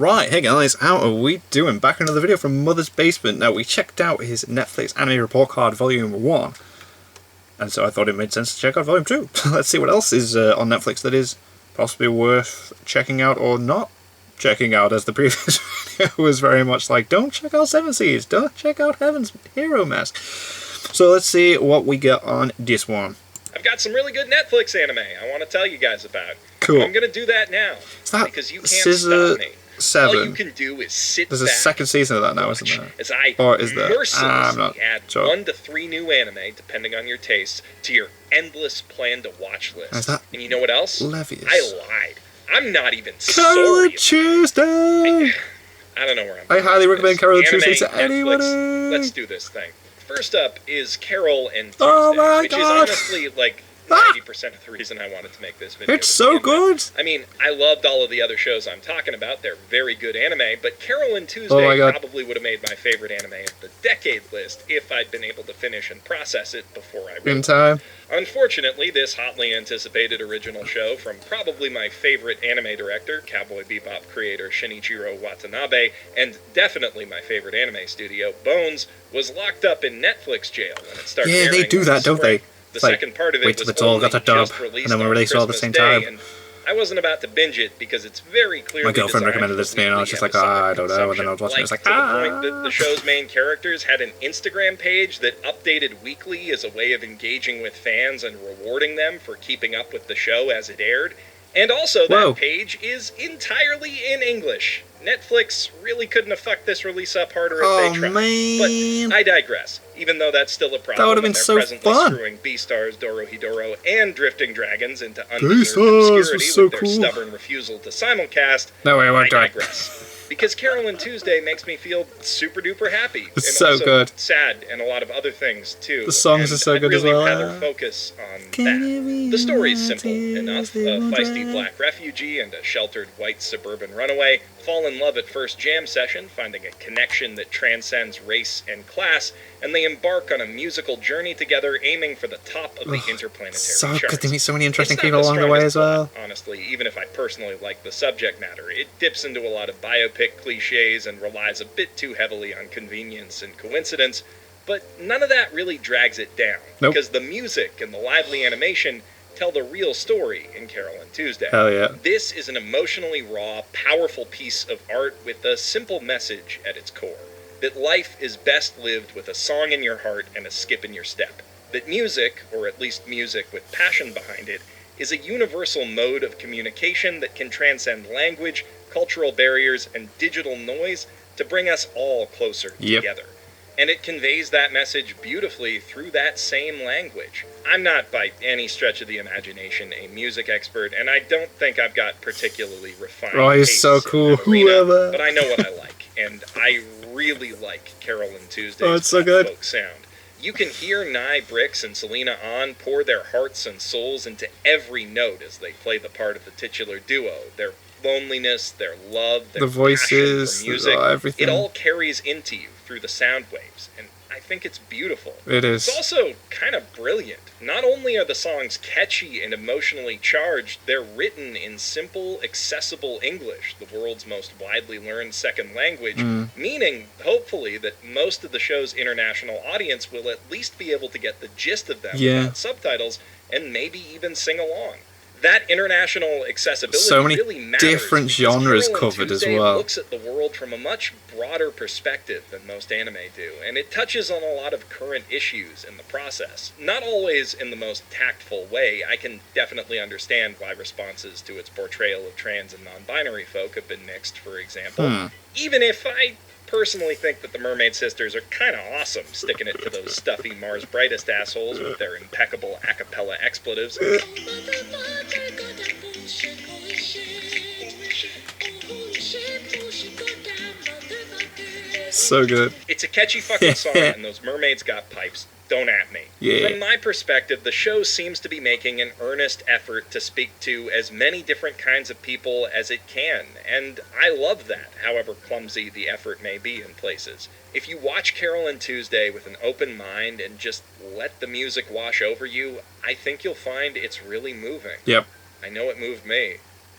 Right, hey guys, how are we doing? Back in another video from Mother's Basement. Now, we checked out his Netflix Anime Report Card Volume 1, and so I thought it made sense to check out Volume 2. Let's see what else is on Netflix that is possibly worth checking out or not checking out, as the previous video was very much like, don't check out Seven Seas, don't check out Heaven's Hero Mask. So let's see what we get on this one. I've got some really good Netflix anime I want to tell you guys about. Cool. I'm going to do that now, because you can't Scissor stop me. 7. All you can do is sit There's back. a second season of that now, isn't there? As I or is there? mercilessly add sure. 1 to 3 new anime, depending on your tastes, to your endless plan to watch list. Is that and you know what else? Levius? I lied. I'm not even Carole sorry. Tuesday! I don't know where I'm I highly recommend Carole Tuesday to Netflix, anybody! Let's do this thing. First up is Carole and Tuesday, Oh my which God. is honestly like 90% of the reason I wanted to make this video. It's so good! I mean, I loved all of the other shows I'm talking about. They're very good anime, but Carole and Oh Tuesday my God. probably would have made my favorite anime of the decade list if I'd been able to finish and process it before I wrote In it. time. Unfortunately, this hotly anticipated original show from probably my favorite anime director, Cowboy Bebop creator Shinichiro Watanabe, and definitely my favorite anime studio, Bones, was locked up in Netflix jail when it started Yeah, they airing do on that, don't spring. they? The It's like, second part of it wait till was it's all only got a dub, just released and then we'll on release it all at the Christmas same Day, time. and I wasn't about to binge it because it's very clearly My girlfriend designed recommended for this to me, and I was just like, weekly I episodic don't know, and then I was watching it, I was like, to the point that the show's main characters had an Instagram page that updated weekly as a way of engaging with fans and rewarding them for keeping up with the show as it aired. And also, that page is entirely in English. Netflix really couldn't have fucked this release up harder if they tried. Man. But I digress, even though that's still a problem. That would have been they're so presently fun. screwing Beastars, Dorohedoro, and Drifting Dragons into Beastars undeserved obscurity was so with their cool. stubborn refusal to simulcast. No way, I won't do it. digress. Because Carole and Tuesday makes me feel super duper happy. It's and so also good. sad and a lot of other things too. The songs And are so I'd good as really well. rather focus on that. The story's simple enough. A feisty black refugee and a sheltered white suburban runaway fall in love at first jam session, finding a connection that transcends race and class, and they embark on a musical journey together, aiming for the top of the interplanetary So charts. good to meet so many interesting It's not people the along the way strongest as well. plot, honestly, even if I personally like the subject matter. It dips into a lot of biopic cliches and relies a bit too heavily on convenience and coincidence, but none of that really drags it down, Nope. because the music and the lively animation tell the real story in Carole and Tuesday. Hell yeah. This is an emotionally raw, powerful piece of art with a simple message at its core. That life is best lived with a song in your heart and a skip in your step. That music, or at least music with passion behind it, is a universal mode of communication that can transcend language, cultural barriers, and digital noise to bring us all closer together. And it conveys that message beautifully through that same language. I'm not, by any stretch of the imagination, a music expert, and I don't think I've got particularly refined Oh, he's tastes so in cool. that arena, Whoever. but I know what I like, and I really like Carole and Tuesday's Oh, it's so pop good. folk sound. You can hear Nye Brix and Selena On pour their hearts and souls into every note as they play the part of the titular duo. Their loneliness, their love, their The voices, passion for music, everything. it all carries into you through the sound waves, and I think it's beautiful. It is. It's also kind of brilliant. Not only are the songs catchy and emotionally charged, they're written in simple, accessible English, the world's most widely learned second language, meaning, hopefully, that most of the show's international audience will at least be able to get the gist of them without subtitles, and maybe even sing along. That international accessibility So many really matters different because genres Carole and covered as Tuesday well. looks at the world from a much broader perspective than most anime do, and it touches on a lot of current issues in the process. Not always in the most tactful way. I can definitely understand why responses to its portrayal of trans and non-binary folk have been mixed, for example. Even if I personally think that the Mermaid Sisters are kind of awesome, sticking it to those stuffy Mars Brightest assholes with their impeccable a cappella expletives. So good. It's a catchy fucking song, and those mermaids got pipes. Don't at me. Yeah. From my perspective, the show seems to be making an earnest effort to speak to as many different kinds of people as it can, and I love that, however clumsy the effort may be in places. If you watch Carole and Tuesday with an open mind and just let the music wash over you, I think you'll find it's really moving. Yep. I know it moved me.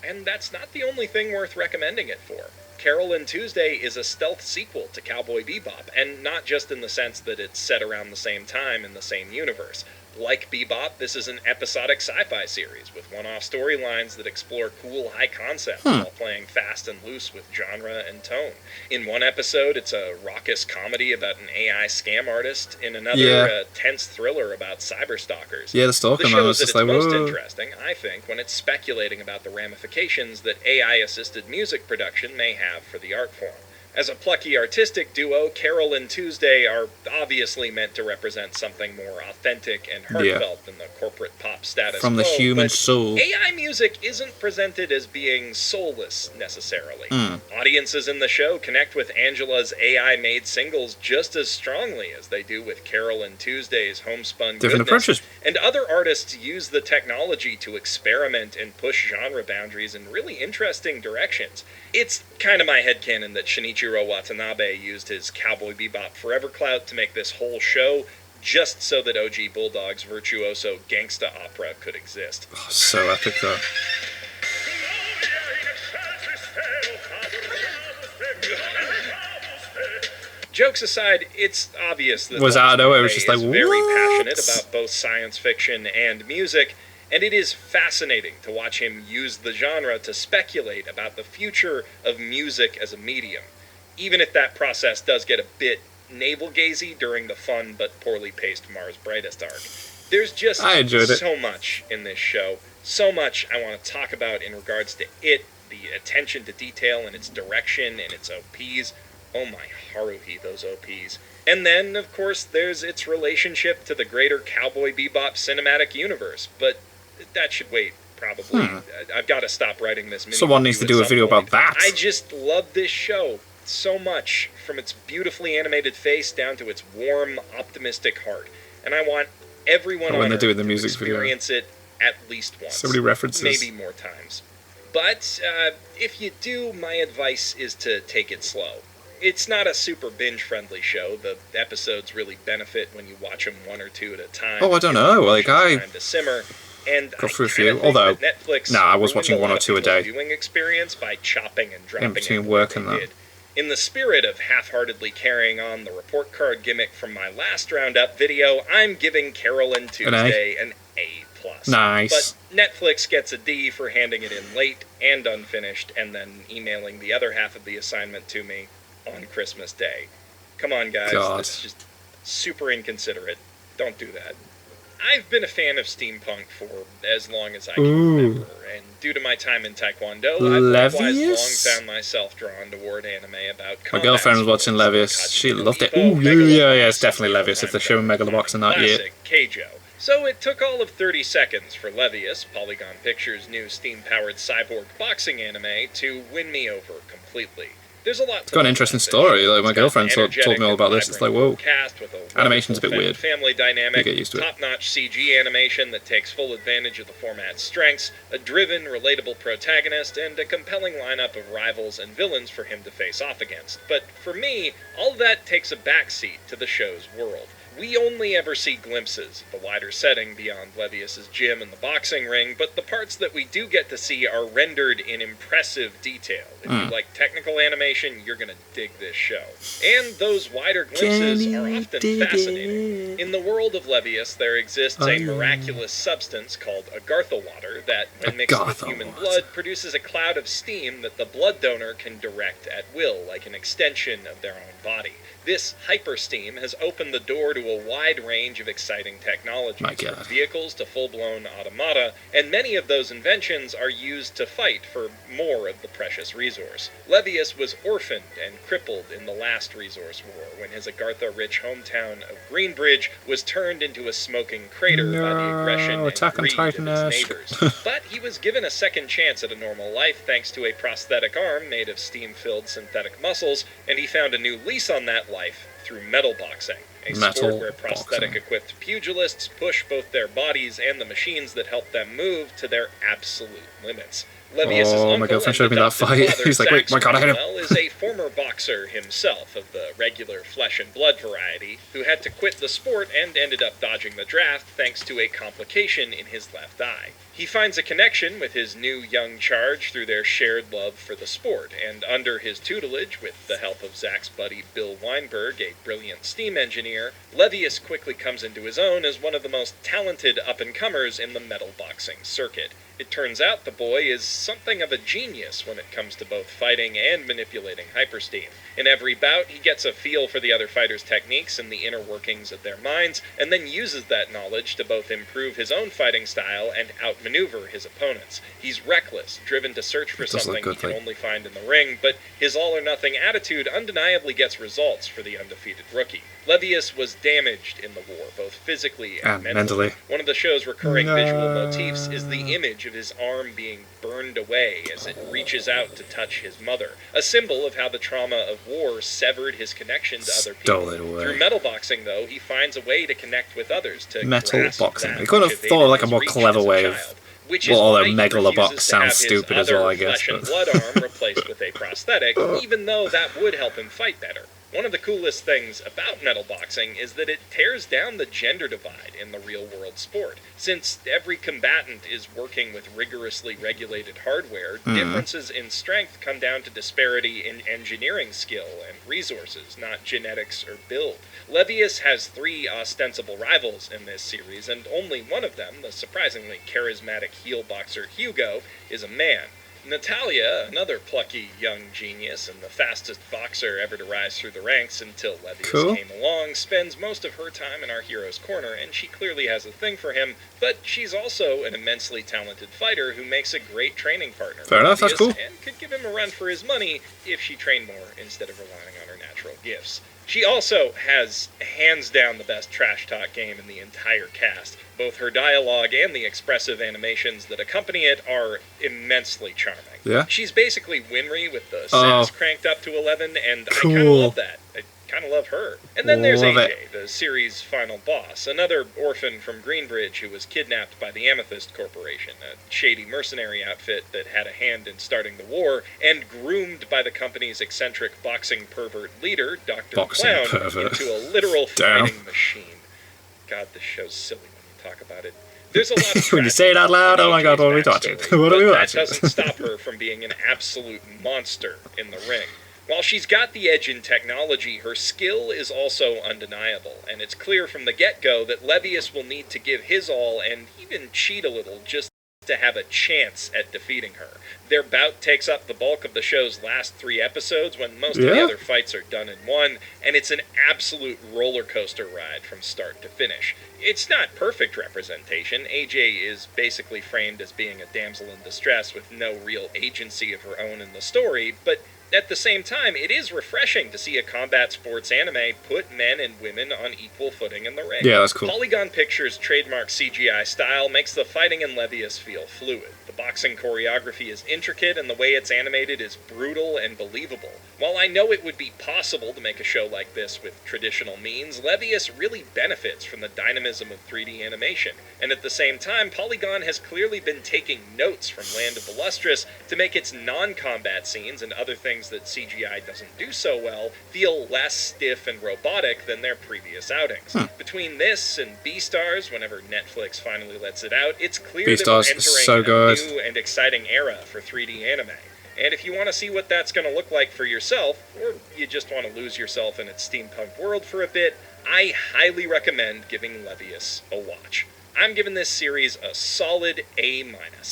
And that's not the only thing worth recommending it for. Carole and Tuesday is a stealth sequel to Cowboy Bebop, and not just in the sense that it's set around the same time in the same universe. Like Bebop, this is an episodic sci-fi series with one-off storylines that explore cool high concepts while playing fast and loose with genre and tone. In one episode, it's a raucous comedy about an AI scam artist. In another, a tense thriller about cyberstalkers. Yeah, the stalker The man show was is just at its like, most whoa. interesting, I think, when it's speculating about the ramifications that AI-assisted music production may have for the art form. As a plucky artistic duo, Carole and Tuesday are obviously meant to represent something more authentic and heartfelt than the corporate pop status From the quo, human but soul. AI music isn't presented as being soulless, necessarily. Audiences in the show connect with Angela's AI-made singles just as strongly as they do with Carole and Tuesday's homespun Different goodness. approaches. And other artists use the technology to experiment and push genre boundaries in really interesting directions. It's kind of my headcanon that Shinichiro Watanabe used his Cowboy Bebop Forever clout to make this whole show just so that OG Bulldog's virtuoso gangsta opera could exist. Oh, so epic, though. Jokes aside, it's obvious that Was out of nowhere, it was Watanabe just like, is very what? passionate about both science fiction and music, and it is fascinating to watch him use the genre to speculate about the future of music as a medium, even if that process does get a bit navel-gazy during the fun but poorly paced Mars Brightest arc. There's just I enjoyed it. so much in this show, so much I want to talk about in regards to it, the attention to detail and its direction and its OPs. Oh my Haruhi, those OPs. And then, of course, there's its relationship to the greater Cowboy Bebop cinematic universe, but that should wait, probably. I've got to stop writing this mini Someone needs to review do at a video some point. about that. I just love this show so much, from its beautifully animated face down to its warm, optimistic heart. And I want everyone when on they're Earth doing the to music video. experience it at least once. So many references. Maybe more times. But if you do, my advice is to take it slow. It's not a super binge-friendly show. The episodes really benefit when you watch them one or two at a time. Oh, I don't Give know. the Like, emotions I time to simmer. And go through a I few, kinda think although, that Netflix nah, I was ruined watching a one lot or of two a people's day. viewing experience by chopping and dropping between it the work way and they that. did. In the spirit of half-heartedly carrying on the report card gimmick from my last roundup video, I'm giving Carole and Tuesday an A+. Nice. But Netflix gets a D for handing it in late and unfinished, and then emailing the other half of the assignment to me on Christmas Day. Come on, guys. God. It's just super inconsiderate. Don't do that. I've been a fan of steampunk for as long as I can remember, and due to my time in Taekwondo, I've likewise long Levius? found myself drawn toward anime about My combat girlfriend was watching sports, Levius. Kaji She no loved it. Ippo, Ooh, Megalobox, yeah, it's definitely and Levius if they're time showing ago, Megalobox in that year. classic Keijo. So it took all of 30 seconds for Levius, Polygon Pictures' new steam-powered cyborg boxing anime, to win me over completely. There's a lot. It's got an interesting story. Like, my girlfriend told me all about this. It's like, whoa. Cast with a Animation's a bit wonderful weird. family dynamic, You get used to it. top-notch CG animation that takes full advantage of the format's strengths, a driven, relatable protagonist, and a compelling lineup of rivals and villains for him to face off against. But for me, all of that takes a backseat to the show's world. We only ever see glimpses of the wider setting beyond Levius's gym and the boxing ring, but the parts that we do get to see are rendered in impressive detail. If you like technical animation, you're gonna dig this show. And those wider glimpses are often fascinating. In the world of Levius, there exists a miraculous substance called agartha water that, when mixed with Agartha human water. blood, produces a cloud of steam that the blood donor can direct at will, like an extension of their own body. This hypersteam has opened the door to a wide range of exciting technologies, My from God. vehicles to full-blown automata, and many of those inventions are used to fight for more of the precious resource. Levius was orphaned and crippled in the last resource war, when his Agartha-rich hometown of Greenbridge was turned into a smoking crater by the aggression and Attack on greed Titan of his esque. neighbors. But he was given a second chance at a normal life thanks to a prosthetic arm made of steam-filled synthetic muscles, and he found a new lease on that life through metal boxing, a Metal sport where boxing. prosthetic-equipped pugilists push both their bodies and the machines that help them move to their absolute limits. Levius's Oh, my uncle girlfriend and showed me that adopted fight. father, He's like, wait, Zax my God, I hit him. Manuel, is a former boxer himself of the regular flesh and blood variety, who had to quit the sport and ended up dodging the draft thanks to a complication in his left eye. He finds a connection with his new young charge through their shared love for the sport, and under his tutelage, with the help of Zach's buddy Bill Weinberg, a brilliant steam engineer, Levius quickly comes into his own as one of the most talented up-and-comers in the metal boxing circuit. It turns out the boy is something of a genius when it comes to both fighting and manipulating hypersteam. In every bout, he gets a feel for the other fighters' techniques and the inner workings of their minds, and then uses that knowledge to both improve his own fighting style and outmaneuver his opponents. He's reckless, driven to search for something he can only find in the ring, but his all-or-nothing attitude undeniably gets results for the undefeated rookie. Levius was damaged in the war, both physically and mentally. One of the show's recurring visual motifs is the image of his arm being burned away as it reaches out to touch his mother, a symbol of how the trauma of war severed his connection to other people. Through metal boxing, though, he finds a way to connect with others to metal boxing. He could have thought of like a more clever way of. Well, although Megalobox sounds stupid as well, I guess. Flesh and blood arm replaced with a prosthetic, even though that would help him fight better. One of the coolest things about metal boxing is that it tears down the gender divide in the real-world sport. Since every combatant is working with rigorously regulated hardware, differences in strength come down to disparity in engineering skill and resources, not genetics or build. Levius has 3 ostensible rivals in this series, and only one of them, the surprisingly charismatic heel boxer Hugo, is a man. Natalia, another plucky young genius and the fastest boxer ever to rise through the ranks until Levius came along, spends most of her time in our hero's corner, and she clearly has a thing for him, but she's also an immensely talented fighter who makes a great training partner. Fair enough, that's cool. And could give him a run for his money if she trained more instead of relying on her natural gifts. She also has hands down the best trash talk game in the entire cast. Both her dialogue and the expressive animations that accompany it are immensely charming. Yeah? She's basically Winry with the sass cranked up to 11, and I kind of love that. I kind of love her. And then there's AJ, the series' final boss, another orphan from Greenbridge who was kidnapped by the Amethyst Corporation, a shady mercenary outfit that had a hand in starting the war, and groomed by the company's eccentric boxing pervert leader, Dr. Clown, into a literal fighting machine. God, this show's silly when you talk about it. There's a lot of when you say it out loud, oh my god, what are we watching? What are we watching? That doesn't stop her from being an absolute monster in the ring. While she's got the edge in technology, her skill is also undeniable, and it's clear from the get-go that Levius will need to give his all and even cheat a little just to have a chance at defeating her. Their bout takes up the bulk of the show's last 3 episodes when most of the other fights are done in one, and it's an absolute roller coaster ride from start to finish. It's not perfect representation. AJ is basically framed as being a damsel in distress with no real agency of her own in the story, but at the same time, it is refreshing to see a combat sports anime put men and women on equal footing in the ring. Yeah, that's cool. Polygon Pictures' trademark CGI style makes the fighting in Levius feel fluid. The boxing choreography is intricate, and the way it's animated is brutal and believable. While I know it would be possible to make a show like this with traditional means, Levius really benefits from the dynamism of 3D animation, and at the same time, Polygon has clearly been taking notes from Land of the Lustrous to make its non-combat scenes and other things that CGI doesn't do so well feel less stiff and robotic than their previous outings. Between this and Beastars, whenever Netflix finally lets it out, it's clear that we're entering a new and exciting era for 3D anime. And if you want to see what that's going to look like for yourself, or you just want to lose yourself in its steampunk world for a bit, I highly recommend giving Levius a watch. I'm giving this series a solid A-.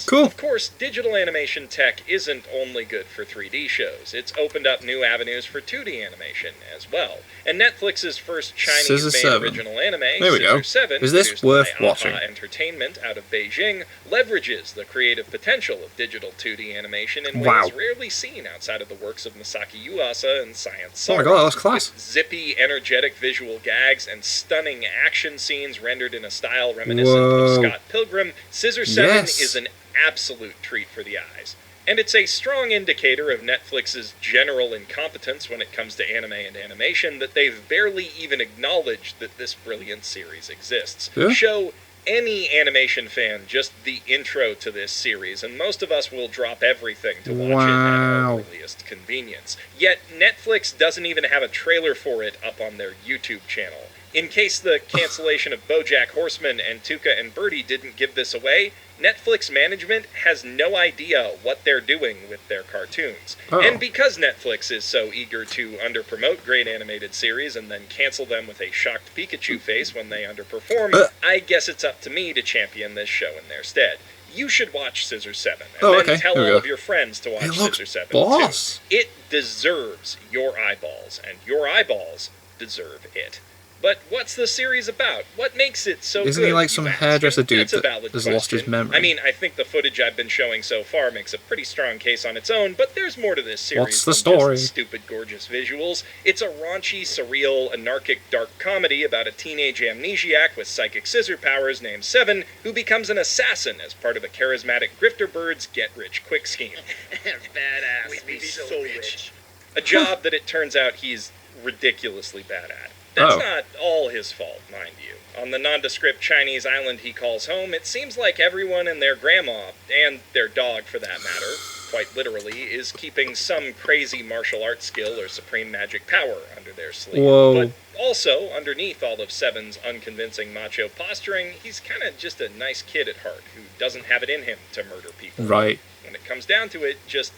Cool. Of course, digital animation tech isn't only good for 3D shows. It's opened up new avenues for 2D animation as well. And Netflix's first Chinese-made original anime, Scissor 7, is this worth watching? Entertainment out of Beijing, leverages the creative potential of digital 2D animation in ways rarely seen outside of the works of Masaki Yuasa and Science Saga. Oh my god, that was class. With zippy, energetic visual gags and stunning action scenes rendered in a style reminiscent of Scott Pilgrim, Scissor 7 is an absolute treat for the eyes. And it's a strong indicator of Netflix's general incompetence when it comes to anime and animation that they've barely even acknowledged that this brilliant series exists. Show any animation fan just the intro to this series, and most of us will drop everything to watch it at our earliest convenience. Yet Netflix doesn't even have a trailer for it up on their YouTube channel. In case the cancellation of BoJack Horseman and Tuca and Birdie didn't give this away, Netflix management has no idea what they're doing with their cartoons. Oh. And because Netflix is so eager to underpromote great animated series and then cancel them with a shocked Pikachu face when they underperform, I guess it's up to me to champion this show in their stead. You should watch Scissor 7, and then tell all of your friends to watch Scissor 7 boss. too. It deserves your eyeballs, and your eyeballs deserve it. But what's the series about? What makes it so good? Isn't he like some hairdresser dude That's a valid that has lost his memory? I mean, I think the footage I've been showing so far makes a pretty strong case on its own, but there's more to this series What's the than story? just stupid, gorgeous visuals. It's a raunchy, surreal, anarchic, dark comedy about a teenage amnesiac with psychic scissor powers named Seven, who becomes an assassin as part of a charismatic grifter bird's get-rich-quick scheme. Badass. We'd be so rich. A job that it turns out he's ridiculously bad at. That's not all his fault, mind you. On the nondescript Chinese island he calls home, it seems like everyone and their grandma, and their dog for that matter, quite literally, is keeping some crazy martial arts skill or supreme magic power under their sleeve. Whoa. But also, underneath all of Seven's unconvincing macho posturing, he's kind of just a nice kid at heart who doesn't have it in him to murder people. Right. When it comes down to it, just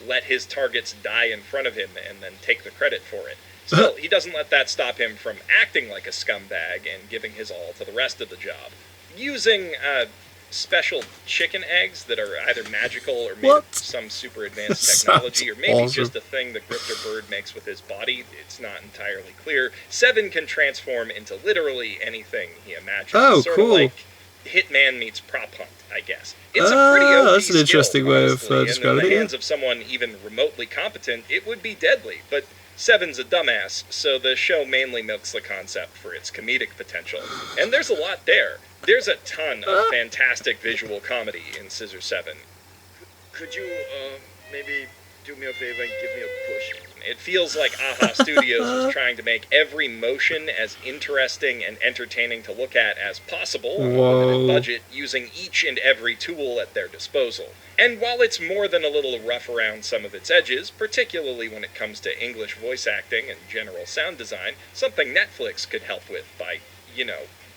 let his targets die in front of him and then take the credit for it. Still, he doesn't let that stop him from acting like a scumbag and giving his all to the rest of the job. Using special chicken eggs that are either magical or made of some super advanced technology, or maybe just a thing the grifter bird makes with his body, it's not entirely clear. Seven can transform into literally anything he imagines. Oh, sort cool. of like Hitman meets prop hunt, I guess. It's a pretty OP that's an interesting skill, way of honestly, and in describing the it. hands of someone even remotely competent, it would be deadly, but Seven's a dumbass, so the show mainly milks the concept for its comedic potential. And there's a lot there. There's a ton of fantastic visual comedy in Scissor 7. Could you, maybe do me a favor and give me a push? It feels like AHA Studios was trying to make every motion as interesting and entertaining to look at as possible on a limited budget, using each and every tool at their disposal. And while it's more than a little rough around some of its edges, particularly when it comes to English voice acting and general sound design, something Netflix could help with by,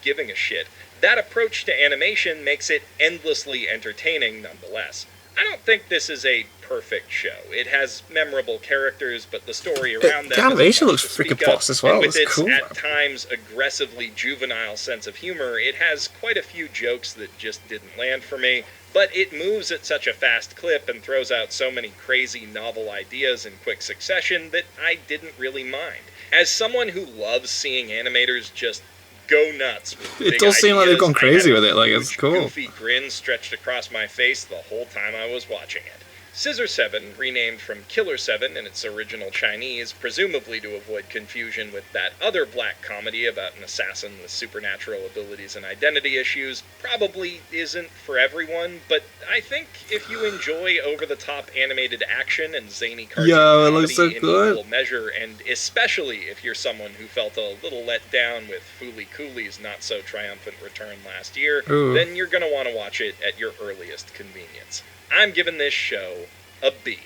giving a shit, that approach to animation makes it endlessly entertaining nonetheless. I don't think this is a perfect show. It has memorable characters, but the story around them... The animation looks freaking boss as well. And with it's cool. at times, aggressively juvenile sense of humor, it has quite a few jokes that just didn't land for me, but it moves at such a fast clip and throws out so many crazy novel ideas in quick succession that I didn't really mind. As someone who loves seeing animators just go nuts with It big does seem like they've ideas, gone crazy I had with it, like, a it's huge, cool. goofy grin stretched across my face the whole time I was watching it. Scissor 7, renamed from Killer 7 in its original Chinese, presumably to avoid confusion with that other black comedy about an assassin with supernatural abilities and identity issues, probably isn't for everyone, but I think if you enjoy over-the-top animated action and zany cartoon Yo, it comedy looks so in good. equal measure, and especially if you're someone who felt a little let down with Foolie Cooley's not-so-triumphant return last year, then you're going to want to watch it at your earliest convenience. I'm giving this show a B,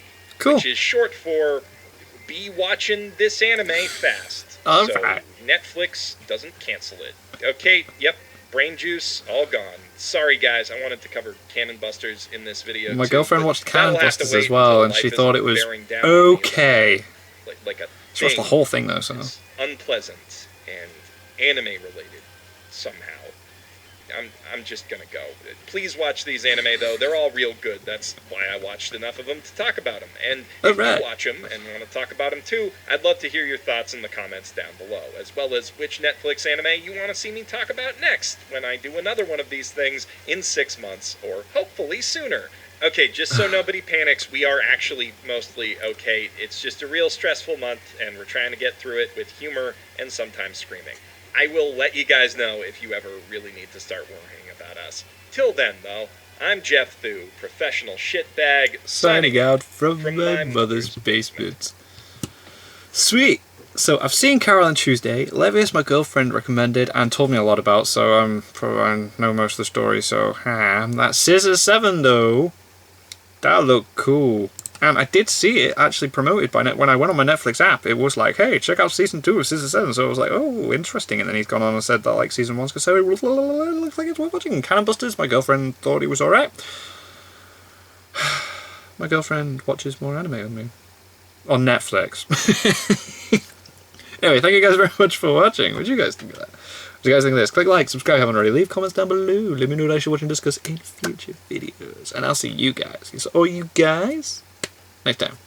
which is short for be watching this anime fast. All so right. Netflix doesn't cancel it. Okay, yep, brain juice, all gone. Sorry guys, I wanted to cover Cannon Busters in this video. My too, girlfriend but watched that'll Cannon have to Busters wait as well, until and she life thought it isn't was bearing down on me okay. like a She watched the thing whole thing though, so... is unpleasant and anime related somehow. I'm just gonna go. Please watch these anime though. They're all real good. That's why I watched enough of them to talk about them. And if you watch them and want to talk about them too, I'd love to hear your thoughts in the comments down below, as well as which Netflix anime you want to see me talk about next when I do another one of these things in 6 months, or hopefully sooner. Okay, just so nobody panics, we are actually mostly okay. It's just a real stressful month, and we're trying to get through it with humor and sometimes screaming. I will let you guys know if you ever really need to start worrying about us. Till then, though, I'm Jeff Thu, professional shitbag, signing out from my mother's basement. Sweet! So, I've seen Carole on Tuesday. Levius, my girlfriend, recommended and told me a lot about, so I know most of the story, so... That Scissor 7, though, that looked cool. And I did see it actually promoted by when I went on my Netflix app. It was like, hey, check out season 2 of Scissor 7. So I was like, oh, interesting. And then he's gone on and said that like season 1's so it looks like it's worth watching. Cannon Busters, my girlfriend thought it was alright. My girlfriend watches more anime than me. On Netflix. Anyway, thank you guys very much for watching. What do you guys think of that? What do you guys think of this? Click like, subscribe if you haven't already. Leave comments down below. Let me know what I should watch and discuss in future videos. And I'll see you guys. All you guys next time.